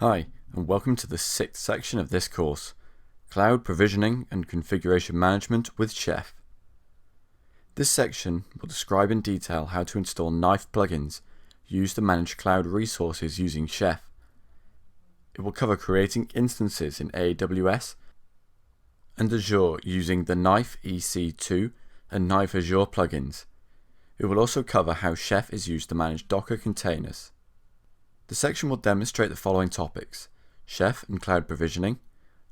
Hi, and welcome to the 6th section of this course, Cloud Provisioning and Configuration Management with Chef. This section will describe in detail how to install Knife plugins used to manage cloud resources using Chef. It will cover creating instances in AWS and Azure using the Knife EC2 and Knife Azure plugins. It will also cover how Chef is used to manage Docker containers. The section will demonstrate the following topics: Chef and cloud provisioning,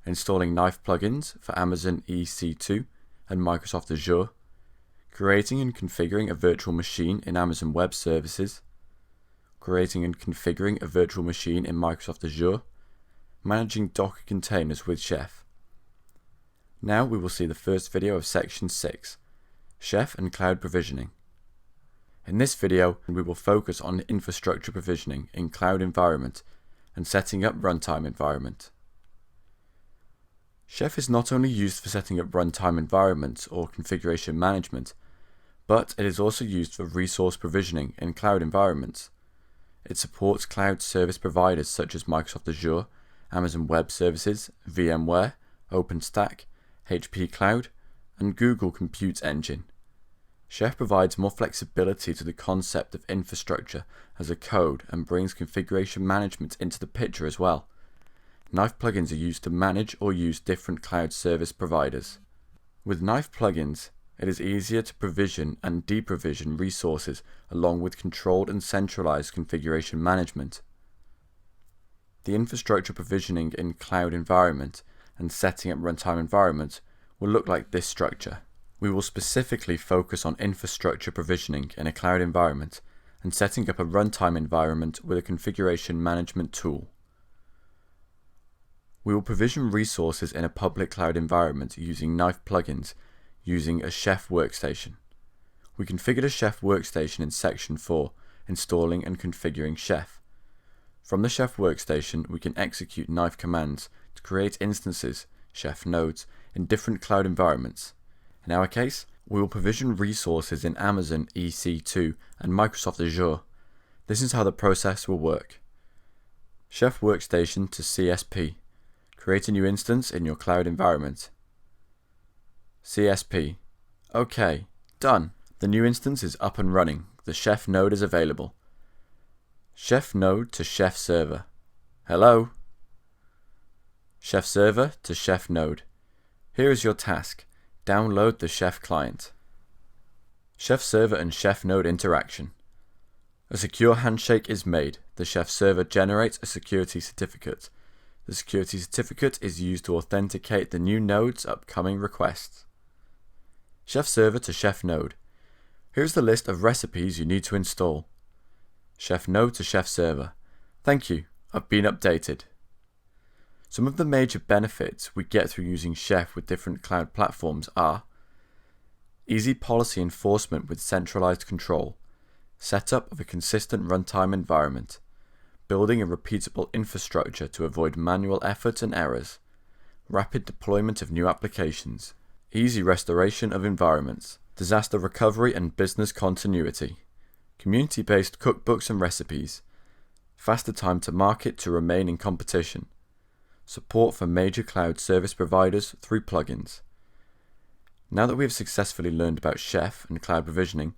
installing Knife plugins for Amazon EC2 and Microsoft Azure, creating and configuring a virtual machine in Amazon Web Services, creating and configuring a virtual machine in Microsoft Azure, managing Docker containers with Chef. Now we will see the first video of section 6, Chef and cloud provisioning. In this video, we will focus on infrastructure provisioning in cloud environment and setting up runtime environment. Chef is not only used for setting up runtime environments or configuration management, but it is also used for resource provisioning in cloud environments. It supports cloud service providers such as Microsoft Azure, Amazon Web Services, VMware, OpenStack, HP Cloud, and Google Compute Engine. Chef provides more flexibility to the concept of infrastructure as a code and brings configuration management into the picture as well. Knife plugins are used to manage or use different cloud service providers. With Knife plugins, it is easier to provision and deprovision resources along with controlled and centralized configuration management. The infrastructure provisioning in cloud environment and setting up runtime environment will look like this structure. We will specifically focus on infrastructure provisioning in a cloud environment and setting up a runtime environment with a configuration management tool. We will provision resources in a public cloud environment using Knife plugins using a Chef Workstation. We configured a Chef Workstation in section 4, installing and configuring Chef. From the Chef Workstation, we can execute Knife commands to create instances, Chef nodes, in different cloud environments. In our case, we will provision resources in Amazon EC2 and Microsoft Azure. This is how the process will work. Chef Workstation to CSP. Create a new instance in your cloud environment. CSP. OK, done. The new instance is up and running. The Chef node is available. Chef node to Chef server. Hello? Chef server to Chef node. Here is your task. Download the Chef client. Chef server and Chef node interaction. A secure handshake is made. The Chef server generates a security certificate. The security certificate is used to authenticate the new node's upcoming requests. Chef server to Chef node. Here's the list of recipes you need to install. Chef node to Chef server. Thank you, I've been updated. Some of the major benefits we get through using Chef with different cloud platforms are: easy policy enforcement with centralized control, setup of a consistent runtime environment, building a repeatable infrastructure to avoid manual effort and errors, rapid deployment of new applications, easy restoration of environments, disaster recovery and business continuity, community-based cookbooks and recipes, faster time to market to remain in competition, support for major cloud service providers through plugins. Now that we have successfully learned about Chef and cloud provisioning,